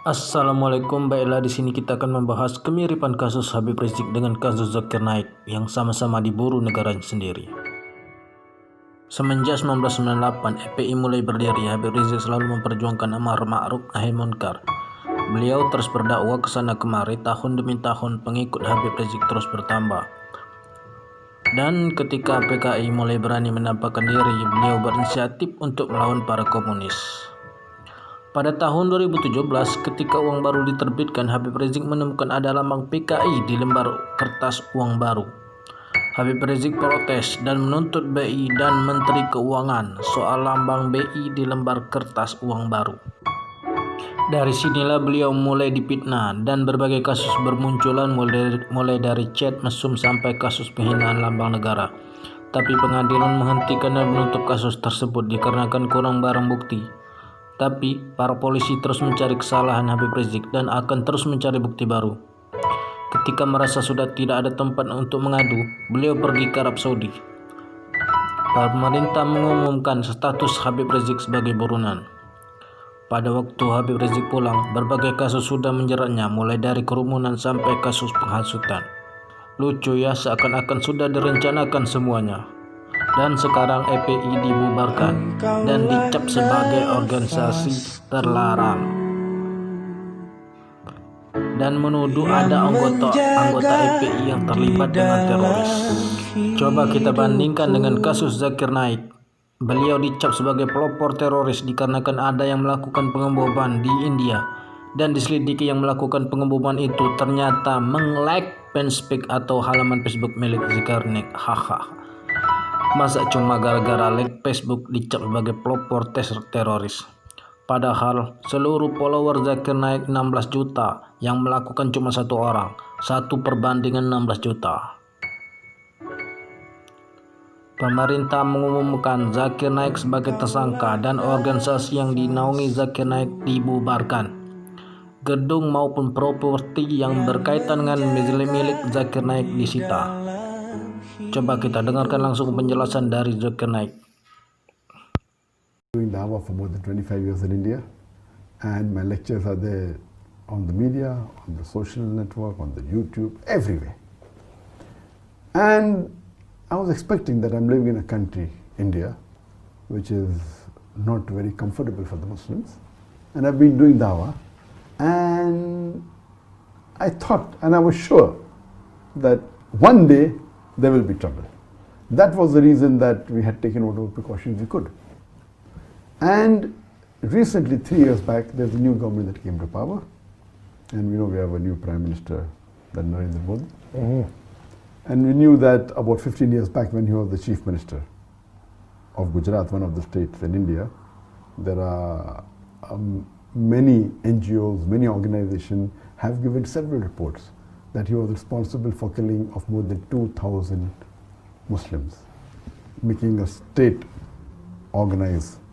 Assalamualaikum, baiklah di sini kita akan membahas kemiripan kasus Habib Rizik dengan kasus Dzakir Naik yang sama-sama diburu negaranya sendiri. Semenjak 1998 FPI mulai berdiri, Habib Rizik selalu memperjuangkan amar ma'ruf nahi munkar. Beliau terus berdakwah ke sana kemari, tahun demi tahun pengikut Habib Rizik terus bertambah. Dan ketika PKI mulai berani menampakkan diri, beliau berinisiatif untuk melawan para komunis. Pada tahun 2017, ketika uang baru diterbitkan, Habib Rizik menemukan ada lambang PKI di lembar kertas uang baru. Habib Rizik protes dan menuntut BI dan Menteri Keuangan soal lambang BI di lembar kertas uang baru. Dari sinilah beliau mulai dipitnah dan berbagai kasus bermunculan mulai dari chat mesum sampai kasus penghinaan lambang negara. Tapi pengadilan menghentikan dan menutup kasus tersebut dikarenakan kurang barang bukti. Tapi para polisi terus mencari kesalahan Habib Rizik dan akan terus mencari bukti baru. Ketika merasa sudah tidak ada tempat untuk mengadu, beliau pergi ke Arab Saudi. Pemerintah mengumumkan status Habib Rizik sebagai buronan. Pada waktu Habib Rizik pulang, berbagai kasus sudah menjeratnya, mulai dari kerumunan sampai kasus penghasutan. Lucu ya, seakan-akan sudah direncanakan semuanya. Dan sekarang FPI dibubarkan dan dicap sebagai organisasi terlarang dan menuduh ada anggota FPI yang terlibat dengan teroris. Coba kita bandingkan dengan kasus Dzakir Naik. Beliau dicap sebagai pelopor teroris dikarenakan ada yang melakukan pengeboman di India, dan diselidiki yang melakukan pengeboman itu ternyata meng-like fanspage atau halaman Facebook milik Dzakir Naik. Hahaha. Masa cuma gara-gara like Facebook dicap sebagai pelopor teroris? Padahal seluruh follower Dzakir Naik 16 juta, yang melakukan cuma satu orang, 1/16 juta. Pemerintah mengumumkan Dzakir Naik sebagai tersangka dan organisasi yang dinaungi Dzakir Naik dibubarkan. Gedung maupun properti yang berkaitan dengan milik Dzakir Naik disita. Coba kita dengarkan langsung penjelasan dari Dzakir Naik. Doing dawah for more than 25 years in India, and my lectures are there on the media, on the social network, on the YouTube, everywhere. And I was expecting that I'm living in a country, India, which is not very comfortable for the Muslims, and I've been doing dawah, and I thought, and I was sure that one day there will be trouble. That was the reason that we had taken whatever precautions we could. And recently, 3 years back, there's a new government that came to power, and we know we have a new Prime Minister, that Narendra Modi. And we knew that about 15 years back, when he was the Chief Minister of Gujarat, one of the states in India, there are many NGOs, many organizations have given several reports that he was responsible for killing of more than 2,000 Muslims, making a state organized,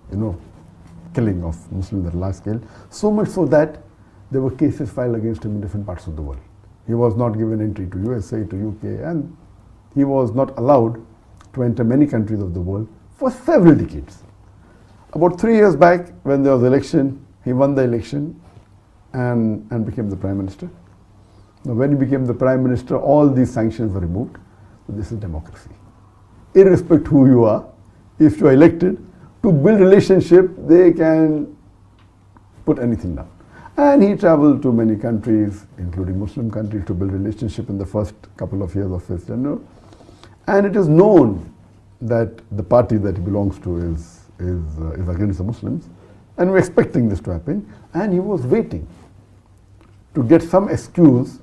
killing of Muslims at large scale. So much so that there were cases filed against him in different parts of the world. He was not given entry to USA, to UK, and he was not allowed to enter many countries of the world for several decades. About 3 years back, when there was election, he won the election and became the Prime Minister. Now, when he became the Prime Minister, all these sanctions were removed. So this is democracy. Irrespective who you are, if you are elected, to build relationship, they can put anything down. And he traveled to many countries, including Muslim countries, to build relationship in the first couple of years of his tenure. And it is known that the party that he belongs to is against the Muslims. And we're expecting this to happen. And he was waiting to get some excuse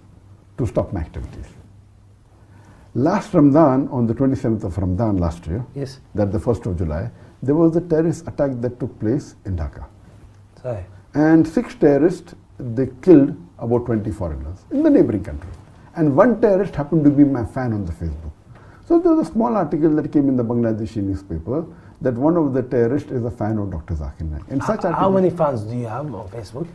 to stop my activities. Last Ramadan, on the 27th of Ramadan last year, yes, that the 1st of July, there was a terrorist attack that took place in Dhaka. Sorry. And 6 terrorists, they killed about 20 foreigners in the neighboring country. And one terrorist happened to be my fan on the Facebook. So there was a small article that came in the Bangladeshi newspaper that one of the terrorists is a fan of Dr. Dzakir Naik. And How many fans do you have on Facebook?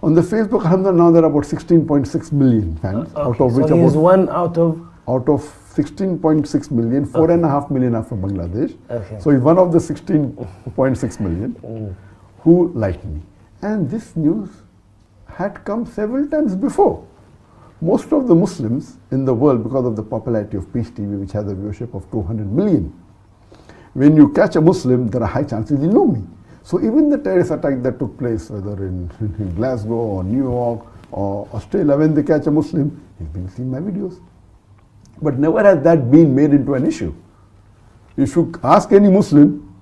On the Facebook, alhamdulillah, now there are about 16.6 million fans, out of which so he's one out of 16.6 million, 4.5 million are from Bangladesh. Okay. So he's one of the 16.6 million who liked me. And this news had come several times before. Most of the Muslims in the world, because of the popularity of Peace TV, which has a viewership of 200 million, when you catch a Muslim, there are high chances you know me. So even the terrorist attack that took place, whether in Glasgow or New York or Australia, when they catch a Muslim, he's been seeing my videos. But never has that been made into an issue. If you ask any Muslim,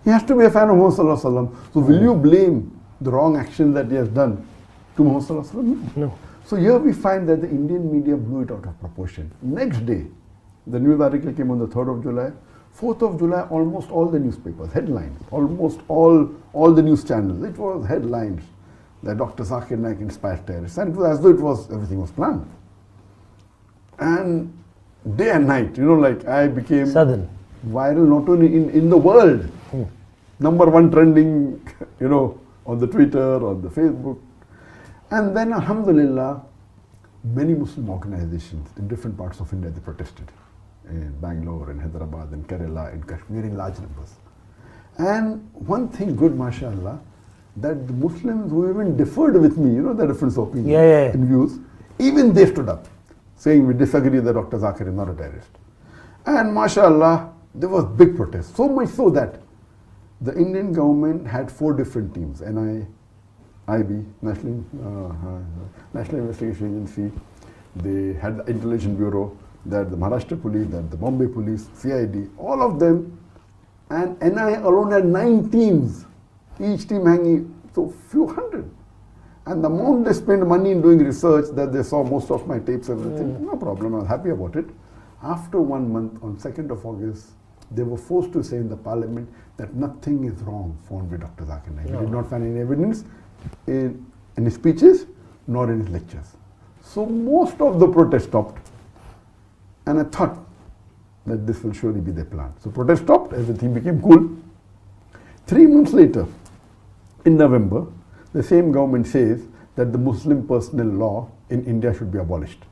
he has to be a fan of Muhammad Sallallahu Alaihi Wasallam. So will you blame the wrong action that he has done to Muhammad Sallallahu Alaihi Wasallam? No. So here we find that the Indian media blew it out of proportion. Next day, the news article came on the 3rd of July. 4th of July, almost all the newspapers, headlines, almost all the news channels, it was headlines that Dr. Dzakir Naik inspired terrorists. And it was as though everything was planned. And day and night, like I became Sudden. viral not only in the world, #1 trending, on the Twitter, on the Facebook. And then, alhamdulillah, many Muslim organizations in different parts of India, they protested. In Bangalore, in Hyderabad, in Kerala, in Kashmir, in large numbers. And one thing good, mashallah, that the Muslims who even differed with me, the difference of opinion in views, even they stood up, saying we disagree that Dr. Dzakir is not a terrorist. And mashallah, there was big protest, so much so that the Indian government had 4 different teams, IB, National Investigation Agency, they had the Intelligence Bureau, that the Maharashtra Police, that the Bombay Police, CID, all of them, and NI alone had 9 teams, each team hanging, so few hundred. And the amount they spent money in doing research, that they saw most of my tapes, everything, no problem, I was happy about it. After 1 month, on 2nd of August, they were forced to say in the parliament that nothing is wrong found with Dr. Dzakir Naik. We did not find any evidence in his speeches, nor in his lectures. So most of the protest stopped. And I thought that this will surely be their plan. So protest stopped, everything became cool. 3 months later, in November, the same government says that the Muslim personal law in India should be abolished.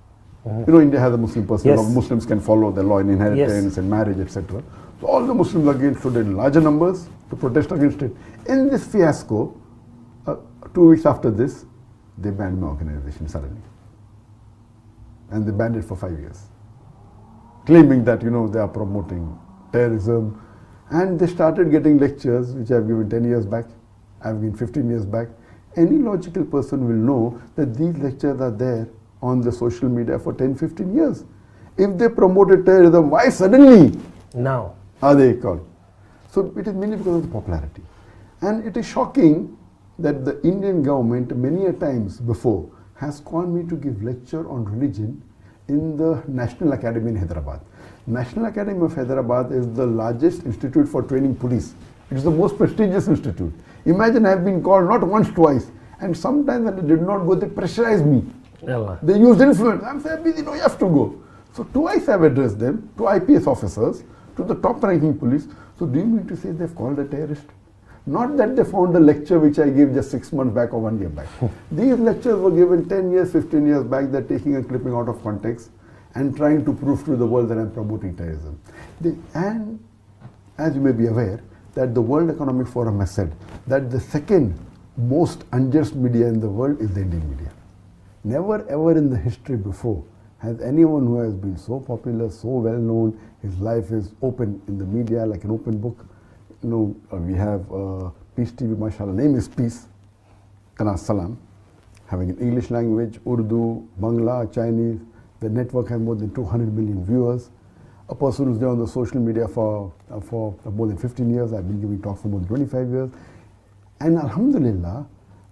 India has a Muslim personal law. Muslims can follow the law in inheritance and marriage, etc. So all the Muslims again stood in larger numbers to protest against it. In this fiasco, 2 weeks after this, they banned my organization suddenly. And they banned it for 5 years. Claiming that, they are promoting terrorism. And they started getting lectures, which I've given 10 years back, I've given 15 years back. Any logical person will know that these lectures are there on the social media for 10, 15 years. If they promoted terrorism, why suddenly now are they called? So it is mainly because of the popularity. And it is shocking that the Indian government many a times before has called me to give lecture on religion in the National Academy in Hyderabad. National Academy of Hyderabad is the largest institute for training police. It is the most prestigious institute. Imagine I have been called not once, twice, and sometimes when I did not go, they pressurized me. They used influence. I'm saying, busy, no, you have to go. So twice I've addressed them, to IPS officers, to the top ranking police. So do you mean to say they've called a terrorist? Not that they found a lecture which I gave just 6 months back or 1 year back. These lectures were given 10 years, 15 years back. They're taking a clipping out of context and trying to prove to the world that I'm promoting terrorism. And as you may be aware, that the World Economic Forum has said that the second most unjust media in the world is the Indian media. Never ever in the history before has anyone who has been so popular, so well known, his life is open in the media like an open book. We have Peace TV, mashallah, name is Peace, Kana Salam, having an English language, Urdu, Bangla, Chinese. The network has more than 200 million viewers. A person who's there on the social media for more than 15 years. I've been giving talks for more than 25 years. And alhamdulillah,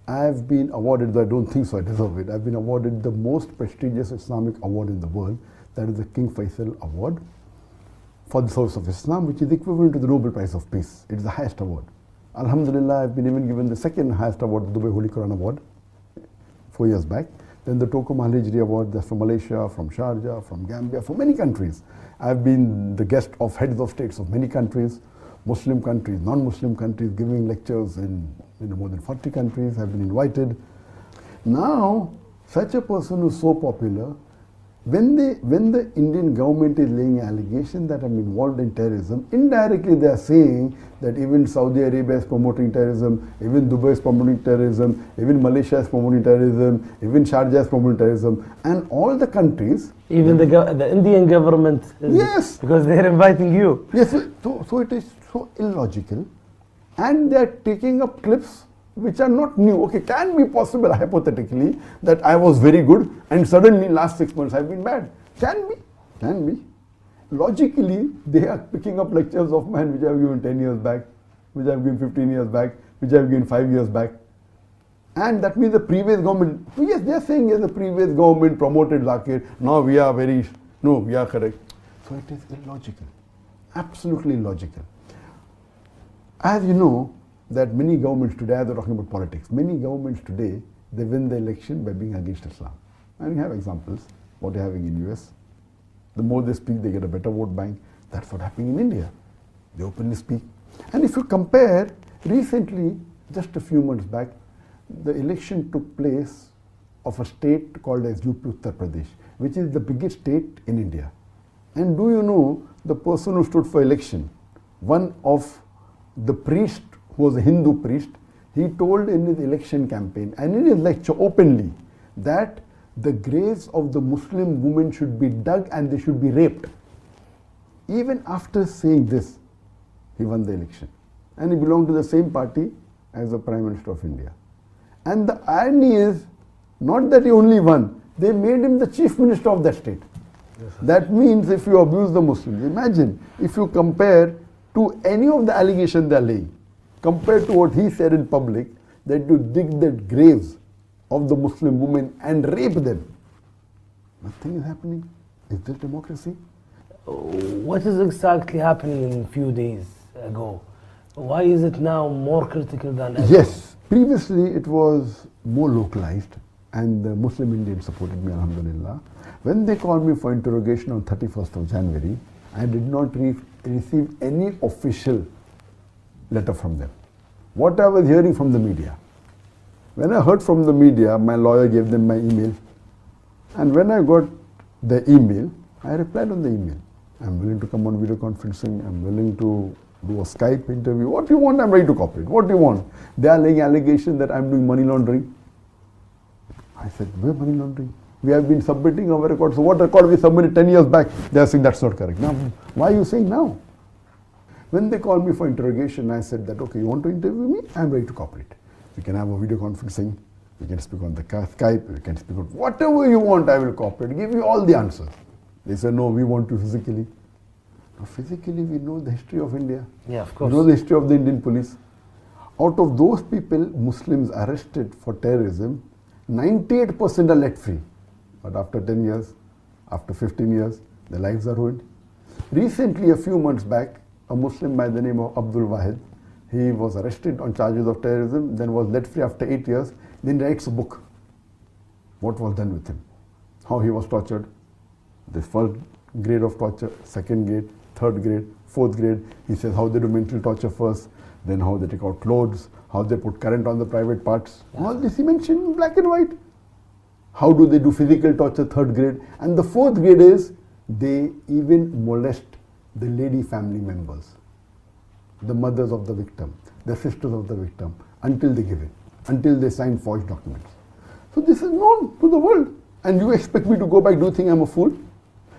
I've been awarded, though I don't think so, I deserve it, I've been awarded the most prestigious Islamic award in the world, that is the King Faisal Award for the service of Islam, which is equivalent to the Nobel Prize of Peace. It is the highest award. Alhamdulillah, I've been even given the second highest award, the Dubai Holy Quran Award, 4 years back. Then the Toko Al-Hijri Award, that's from Malaysia, from Sharjah, from Gambia, from many countries. I've been the guest of heads of states of many countries, Muslim countries, non-Muslim countries, giving lectures in more than 40 countries, have been invited. Now, such a person who's so popular when the Indian government is laying an allegation that I'm involved in terrorism, indirectly they are saying that even Saudi Arabia is promoting terrorism, even Dubai is promoting terrorism, even Malaysia is promoting terrorism, even Sharjah is promoting terrorism, and all the countries. Even the Indian government is, Yes. because they're inviting you. Yes, so it is so illogical, and they are taking up clips which are not new. Okay, can be possible hypothetically that I was very good and suddenly last 6 months I've been bad. Can be. Logically, they are picking up lectures of mine which I've given 10 years back, which I've given 15 years back, which I've given 5 years back. And that means the previous government, yes, they are saying yes, the previous government promoted dzakir, now we are we are correct. So it is illogical, absolutely illogical. As you know, that many governments today, as they're talking about politics, many governments today, they win the election by being against Islam. And you have examples, what you're having in US. The more they speak, they get a better vote bank. That's what's happening in India. They openly speak. And if you compare, recently, just a few months back, the election took place of a state called as UP Uttar Pradesh, which is the biggest state in India. And do you know, the person who stood for election, one of the priest who was a Hindu priest, he told in his election campaign and in his lecture openly that the graves of the Muslim women should be dug and they should be raped. Even after saying this, he won the election. And he belonged to the same party as the Prime Minister of India. And the irony is, not that he only won, they made him the Chief Minister of that state. Yes, that means if you abuse the Muslims, imagine if you compare to any of the allegations they are laying, compared to what he said in public, that you dig the graves of the Muslim women and rape them. Nothing is happening. Is this democracy? What is exactly happening in a few days ago? Why is it now more critical than ever? Yes, previously it was more localized and the Muslim Indians supported me, alhamdulillah. When they called me for interrogation on 31st of January, I did not receive any official letter from them. What I was hearing from the media. When I heard from the media, my lawyer gave them my email. And when I got the email, I replied on the email. I'm willing to come on video conferencing. I'm willing to do a Skype interview. What you want, I'm ready to cooperate. What do you want? They are laying allegations that I'm doing money laundering. I said, where money laundering? We have been submitting our records. So what record we submitted 10 years back? They are saying that's not correct. Now, why are you saying now? When they called me for interrogation, I said that, okay, you want to interview me? I'm ready to cooperate. We can have a video conferencing. We can speak on the Skype. We can speak on whatever you want, I will cooperate. Give you all the answers. They said, no, we want you physically. Now, physically, we know the history of India. Yeah, of course. We know the history of the Indian police. Out of those people, Muslims arrested for terrorism, 98% are let free. But after 10 years, after 15 years, their lives are ruined. Recently, a few months back, a Muslim by the name of Abdul Wahid, he was arrested on charges of terrorism, then was let free after 8 years, then writes a book. What was done with him? How he was tortured. The first grade of torture, second grade, third grade, fourth grade. He says how they do mental torture first, then how they take out clothes, how they put current on the private parts. All this he mentioned in black and white. How do they do physical torture, third grade. And the fourth grade is they even molest the lady family members, the mothers of the victim, the sisters of the victim, until they give in, until they sign forged documents. So this is known to the world. And you expect me to go back, do you think I'm a fool?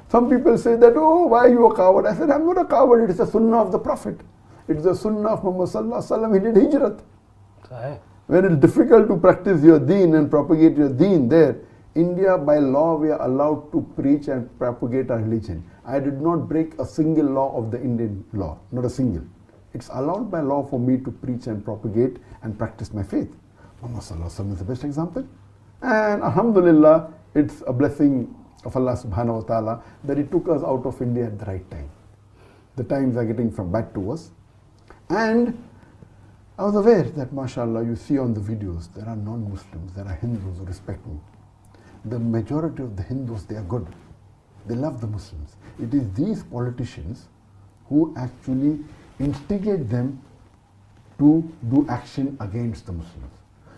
Some people say that, oh, why are you a coward? I said, I'm not a coward, it is the sunnah of the Prophet. It is the sunnah of Muhammad sallallahu alaihi wasallam. He did hijrat. Right. When it's difficult to practice your deen and propagate your deen there, India, by law, we are allowed to preach and propagate our religion. I did not break a single law of the Indian law, not a single. It's allowed by law for me to preach and propagate and practice my faith. Muhammad sallallahu alaihi wasallam is the best example. And alhamdulillah, it's a blessing of Allah subhanahu wa ta'ala that He took us out of India at the right time. The times are getting from bad to worse. And I was aware that, mashallah, you see on the videos, there are non-Muslims, there are Hindus who respect me. The majority of the Hindus, they are good. They love the Muslims. It is these politicians who actually instigate them to do action against the Muslims.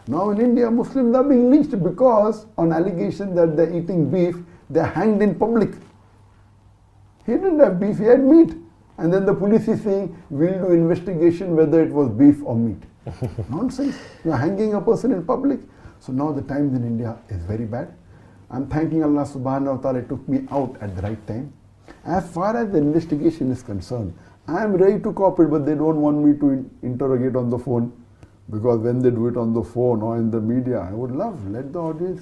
Now in India, Muslims are being lynched because on allegation that they're eating beef, They're hanged in public. He didn't have beef, he had meat. And then the police is saying, we'll do investigation whether it was beef or meat. Nonsense. You're hanging a person in public. So now the times in India is very bad. I'm thanking Allah subhanahu wa ta'ala, it took me out at the right time. As far as the investigation is concerned, I am ready to cooperate, but they don't want me to interrogate on the phone. Because when they do it on the phone or in the media, I would love, let the audience,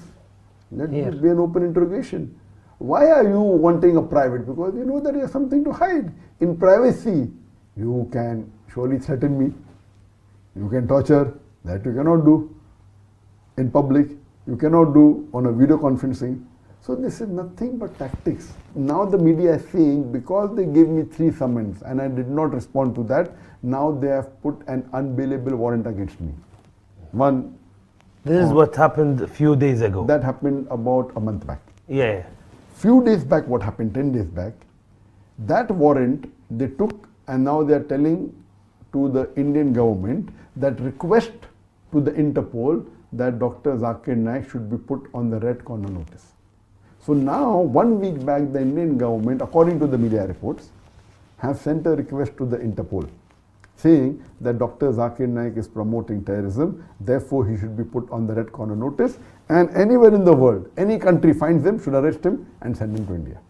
let it be an open interrogation. Why are you wanting a private? Because you know that you have something to hide. In privacy, you can surely threaten me. You can torture. That you cannot do in public. You cannot do on a video conferencing. So this is nothing but tactics. Now the media is saying, because they gave me 3 summons and I did not respond to that, now they have put an unbailable warrant against me. One. This is what happened a few days ago. That happened about a month back. Yeah. Few days back, what happened, 10 days back, that warrant they took and now they are telling to the Indian government that request to the Interpol that Dr. Dzakir Naik should be put on the red corner notice. So now, 1 week back, the Indian government, according to the media reports, have sent a request to the Interpol saying that Dr. Dzakir Naik is promoting terrorism, therefore he should be put on the red corner notice, and anywhere in the world, any country finds him, should arrest him and send him to India.